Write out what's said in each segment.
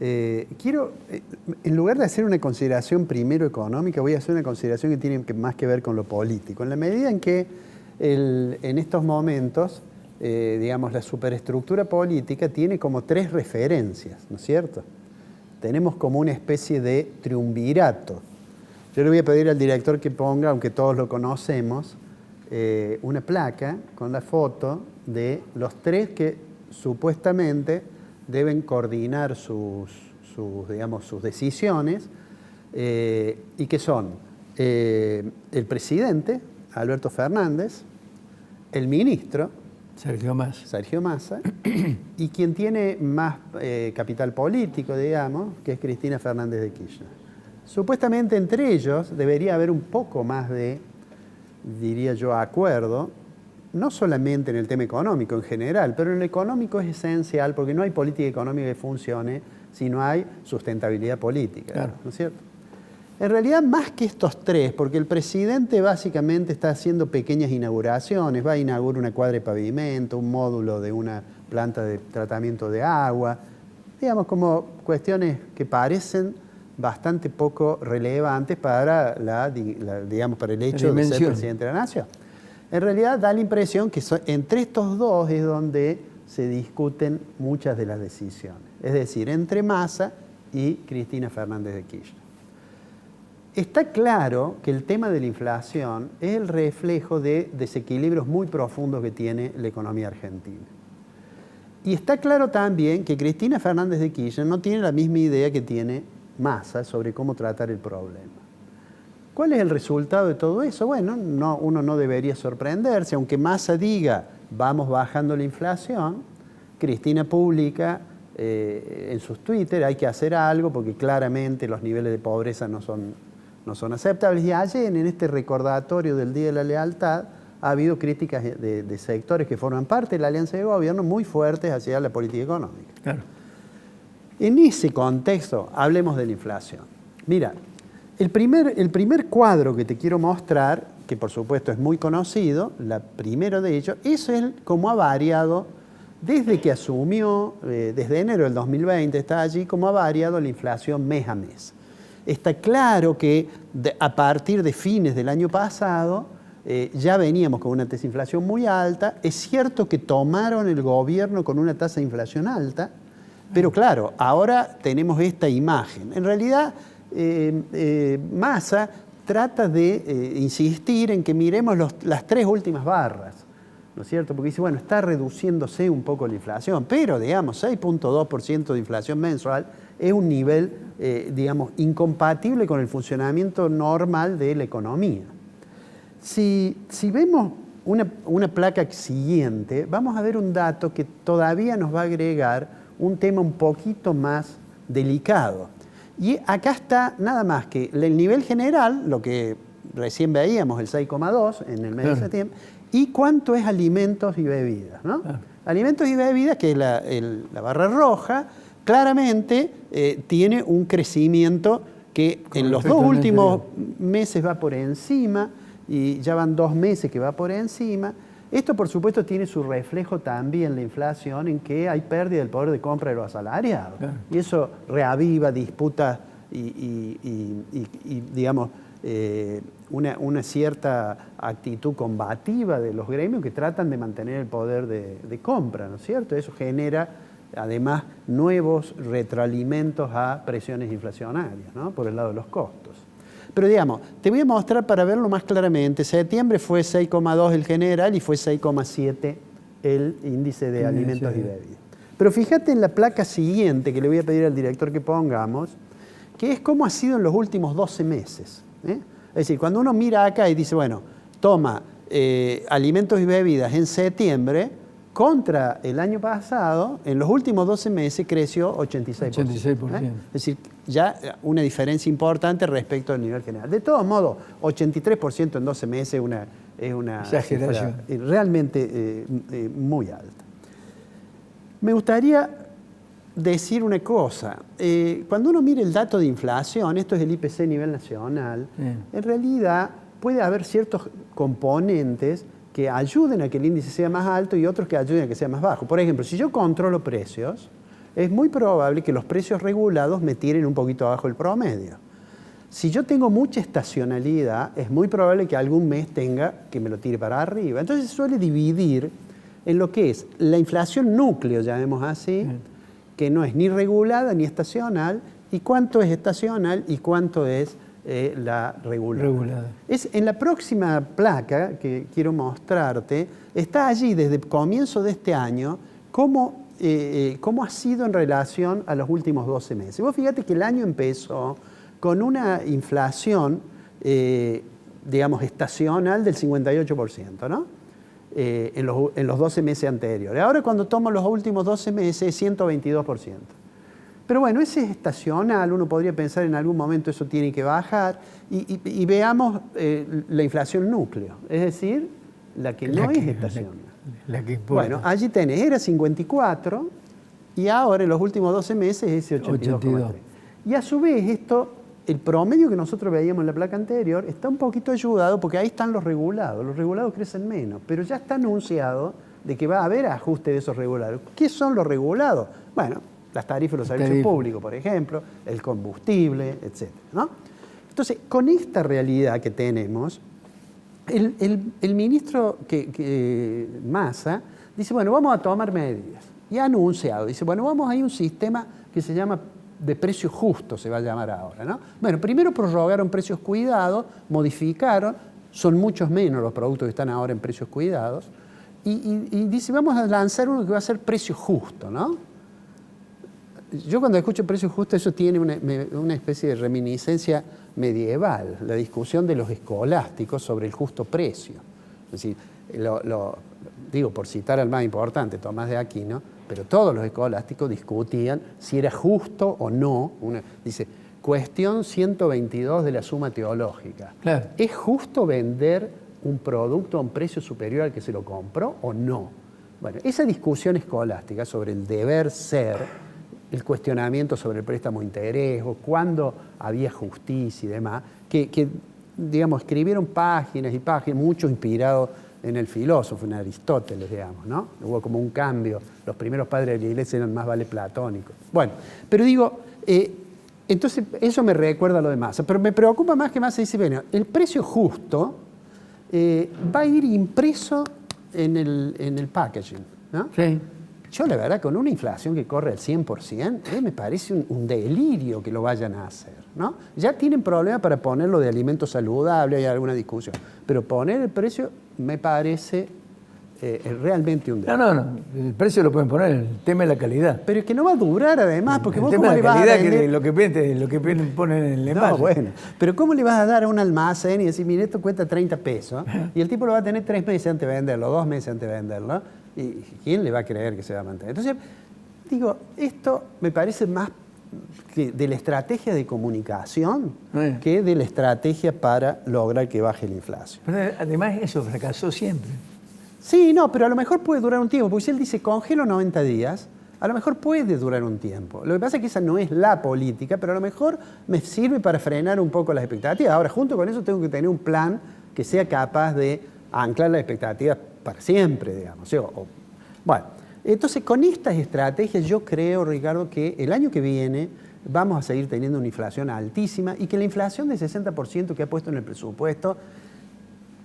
En lugar de hacer una consideración primero económica, voy a hacer una consideración que tiene más que ver con lo político. En la medida en que en estos momentos, digamos, la superestructura política tiene como tres referencias, ¿no es cierto? Tenemos como una especie de triunvirato. Yo le voy a pedir al director que ponga, aunque todos lo conocemos, una placa con la foto de los tres que supuestamente deben coordinar sus decisiones, y que son el presidente, Alberto Fernández, el ministro, Sergio Massa, y quien tiene más capital político, digamos, que es Cristina Fernández de Kirchner. Supuestamente entre ellos debería haber un poco más de, diría yo, acuerdo, no solamente en el tema económico en general, pero en lo económico es esencial porque no hay política económica que funcione si no hay sustentabilidad política, claro, ¿no es cierto? En realidad, más que estos tres, porque el presidente básicamente está haciendo pequeñas inauguraciones, va a inaugurar una cuadra de pavimento, un módulo de una planta de tratamiento de agua, digamos como cuestiones que parecen bastante poco relevantes para, digamos, para el hecho de ser presidente de la nación. En realidad da la impresión que entre estos dos es donde se discuten muchas de las decisiones. Es decir, entre Massa y Cristina Fernández de Kirchner. Está claro que el tema de la inflación es el reflejo de desequilibrios muy profundos que tiene la economía argentina. Y está claro también que Cristina Fernández de Kirchner no tiene la misma idea que tiene Massa sobre cómo tratar el problema. ¿Cuál es el resultado de todo eso? Bueno, uno no debería sorprenderse, aunque Massa diga vamos bajando la inflación, Cristina publica en sus Twitter hay que hacer algo porque claramente los niveles de pobreza no son aceptables. Y ayer en este recordatorio del Día de la Lealtad ha habido críticas de sectores que forman parte de la alianza de gobierno muy fuertes hacia la política económica. Claro. En ese contexto, hablemos de la inflación. Mira, el primer cuadro que te quiero mostrar, que por supuesto es muy conocido, la primero de ellos, eso es cómo ha variado desde que asumió, desde enero del 2020 está allí, cómo ha variado la inflación mes a mes. Está claro que a partir de fines del año pasado ya veníamos con una tasa de inflación muy alta. Es cierto que tomaron el gobierno con una tasa de inflación alta, pero claro, ahora tenemos esta imagen. En realidad, Massa trata de insistir en que miremos las tres últimas barras, ¿no es cierto? Porque dice, bueno, está reduciéndose un poco la inflación, pero digamos, 6.2% de inflación mensual es un nivel, digamos, incompatible con el funcionamiento normal de la economía. Si vemos una placa siguiente, vamos a ver un dato que todavía nos va a agregar un tema un poquito más delicado. Y acá está nada más que el nivel general, lo que recién veíamos, el 6,2 en el mes de septiembre, y cuánto es alimentos y bebidas, ¿no? Alimentos y bebidas, que es la barra roja, claramente tiene un crecimiento que en los dos últimos meses va por encima, y ya van 2 meses que va por encima. Esto, por supuesto, tiene su reflejo también en la inflación, en que hay pérdida del poder de compra de los asalariados. Claro. Y eso reaviva disputas y digamos, una cierta actitud combativa de los gremios que tratan de mantener el poder de compra, ¿no es cierto? Eso genera, además, nuevos retroalimentos a presiones inflacionarias, ¿no? Por el lado de los costos. Pero digamos, te voy a mostrar para verlo más claramente. Septiembre fue 6,2 el general y fue 6,7 el índice de alimentos y bebidas. Pero fíjate en la placa siguiente que le voy a pedir al director que pongamos, que es cómo ha sido en los últimos 12 meses. Es decir, cuando uno mira acá y dice, bueno, toma alimentos y bebidas en septiembre, contra el año pasado, en los últimos 12 meses creció 86%. 86%. Es decir, ya una diferencia importante respecto al nivel general. De todos modos, 83% en 12 meses es una exageración realmente muy alta. Me gustaría decir una cosa. Cuando uno mira el dato de inflación, esto es el IPC a nivel nacional, en realidad puede haber ciertos componentes que ayuden a que el índice sea más alto y otros que ayuden a que sea más bajo. Por ejemplo, si yo controlo precios, es muy probable que los precios regulados me tiren un poquito abajo el promedio. Si yo tengo mucha estacionalidad, es muy probable que algún mes tenga que me lo tire para arriba. Entonces se suele dividir en lo que es la inflación núcleo, llamemos así, que no es ni regulada ni estacional, y cuánto es estacional y cuánto es la regulada. En la próxima placa que quiero mostrarte, está allí desde el comienzo de este año cómo ha sido en relación a los últimos 12 meses. Vos fíjate que el año empezó con una inflación, digamos, estacional del 58%, ¿no? En los 12 meses anteriores. Ahora cuando tomo los últimos 12 meses es 122%. Pero bueno, ese es estacional, uno podría pensar en algún momento eso tiene que bajar y veamos la inflación núcleo, es decir, la que no es estacional. La que importa. Bueno, allí tenés, era 54 y ahora en los últimos 12 meses es ese 82,3. Y a su vez esto, el promedio que nosotros veíamos en la placa anterior está un poquito ayudado porque ahí están los regulados crecen menos, pero ya está anunciado de que va a haber ajuste de esos regulados. ¿Qué son los regulados? Bueno, las tarifas de los servicios públicos, por ejemplo, el combustible, etc., ¿no? Entonces, con esta realidad que tenemos, el ministro Massa dice, bueno, vamos a tomar medidas. Y ha anunciado, dice, bueno, vamos a ir a un sistema que se llama de precios justos, se va a llamar ahora, ¿no? Bueno, primero prorrogaron precios cuidados, modificaron, son muchos menos los productos que están ahora en precios cuidados, y dice, vamos a lanzar uno que va a ser precio justo, ¿no? Yo cuando escucho precio justo, eso tiene una especie de reminiscencia medieval, la discusión de los escolásticos sobre el justo precio. Es decir, digo por citar al más importante, Tomás de Aquino, pero todos los escolásticos discutían si era justo o no. Dice, cuestión 122 de la Suma Teológica. Claro. ¿Es justo vender un producto a un precio superior al que se lo compró o no? Bueno, esa discusión escolástica sobre el deber ser, el cuestionamiento sobre el préstamo interés, o cuándo había justicia y demás, que digamos, escribieron páginas y páginas, mucho inspirado en el filósofo, en Aristóteles, digamos, ¿no? Hubo como un cambio, los primeros padres de la iglesia eran más vale platónicos. Bueno, pero digo, entonces eso me recuerda a lo de Massa, pero me preocupa más que Massa dice, bueno, el precio justo va a ir impreso en el packaging, ¿no? Sí. Yo, la verdad, con una inflación que corre al 100%, me parece un delirio que lo vayan a hacer, ¿no? Ya tienen problemas para ponerlo de alimentos saludables, hay alguna discusión, pero poner el precio me parece realmente un delirio. No, el precio lo pueden poner, el tema es la calidad. Pero es que no va a durar además, porque el vos tema cómo es le la vas a calidad, vender... lo que ponen en el envase. No, bueno, pero ¿cómo le vas a dar a un almacén y decir, mire, esto cuesta 30 pesos, y el tipo lo va a tener 3 meses antes de venderlo, 2 meses antes de venderlo, y quién le va a creer que se va a mantener? Entonces, digo, esto me parece más que de la estrategia de comunicación que de la estrategia para lograr que baje la inflación. Pero además eso fracasó siempre. Sí, no, pero a lo mejor puede durar un tiempo, porque si él dice congelo 90 días, a lo mejor puede durar un tiempo. Lo que pasa es que esa no es la política, pero a lo mejor me sirve para frenar un poco las expectativas. Ahora, junto con eso tengo que tener un plan que sea capaz de anclar las expectativas para siempre, digamos. Bueno, entonces con estas estrategias yo creo, Ricardo, que el año que viene vamos a seguir teniendo una inflación altísima y que la inflación del 60% que ha puesto en el presupuesto,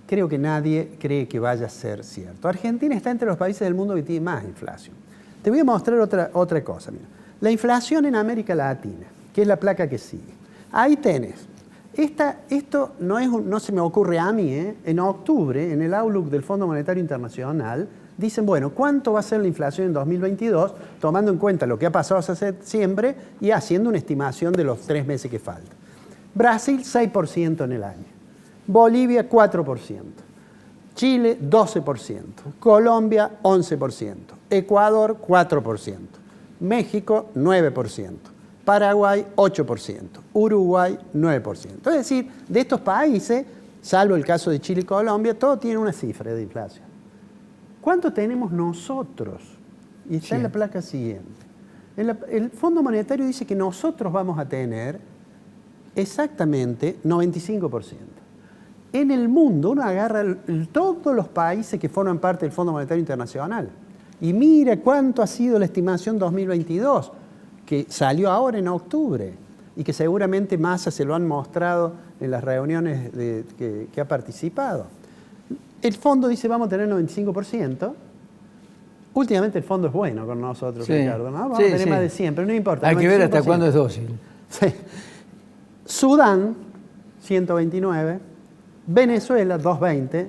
creo que nadie cree que vaya a ser cierto. Argentina está entre los países del mundo que tiene más inflación. Te voy a mostrar otra cosa. Mira. La inflación en América Latina, que es la placa que sigue. Ahí tenés. Esto no se me ocurre a mí. En octubre, en el Outlook del Fondo Monetario Internacional, dicen, bueno, ¿cuánto va a ser la inflación en 2022? Tomando en cuenta lo que ha pasado hasta septiembre y haciendo una estimación de los 3 meses que faltan. Brasil, 6% en el año. Bolivia, 4%. Chile, 12%. Colombia, 11%. Ecuador, 4%. México, 9%. Paraguay, 8%. Uruguay, 9%. Es decir, de estos países, salvo el caso de Chile y Colombia, todos tienen una cifra de inflación. ¿Cuánto tenemos nosotros? Y está en la placa siguiente. El Fondo Monetario dice que nosotros vamos a tener exactamente 95%. En el mundo uno agarra todos los países que forman parte del Fondo Monetario Internacional y mira cuánto ha sido la estimación 2022. que salió ahora en octubre y que seguramente Massa se lo han mostrado en las reuniones que ha participado. El fondo dice vamos a tener el 95%. Últimamente el fondo es bueno con nosotros, Sí. Ricardo, ¿no? Vamos Sí, a tener sí. más de 100, pero no importa. Hay que ver hasta 95%. cuándo es dócil. Sí. Sudán, 129. Venezuela, 220.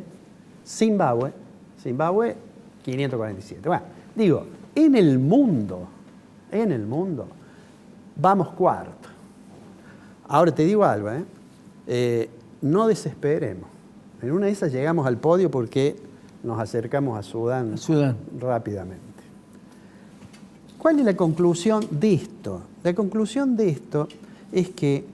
Zimbabue, 547. Bueno, digo, en el mundo, vamos cuarto. Ahora te digo algo, no desesperemos. En una de esas llegamos al podio porque nos acercamos a Sudán, rápidamente. ¿Cuál es la conclusión de esto? La conclusión de esto es que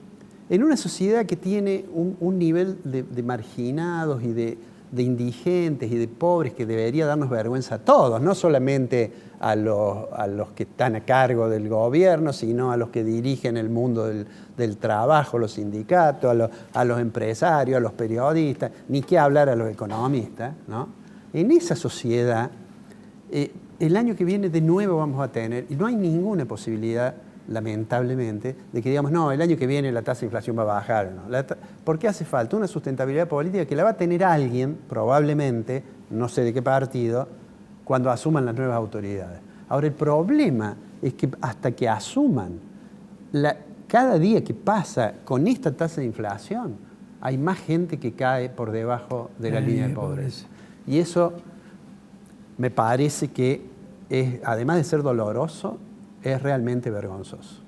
en una sociedad que tiene un nivel de marginados y de indigentes y de pobres que debería darnos vergüenza a todos, no solamente a los que están a cargo del gobierno, sino a los que dirigen el mundo del trabajo, los sindicatos, a los empresarios, a los periodistas, ni qué hablar a los economistas, ¿no? En esa sociedad, el año que viene de nuevo vamos a tener, y no hay ninguna posibilidad, lamentablemente, de que digamos, no, el año que viene la tasa de inflación va a bajar. ¿No? Porque hace falta una sustentabilidad política que la va a tener alguien, probablemente, no sé de qué partido, cuando asuman las nuevas autoridades. Ahora, el problema es que hasta que asuman, cada día que pasa con esta tasa de inflación, hay más gente que cae por debajo de la línea de pobreza. Y eso me parece que, además de ser doloroso, es realmente vergonzoso.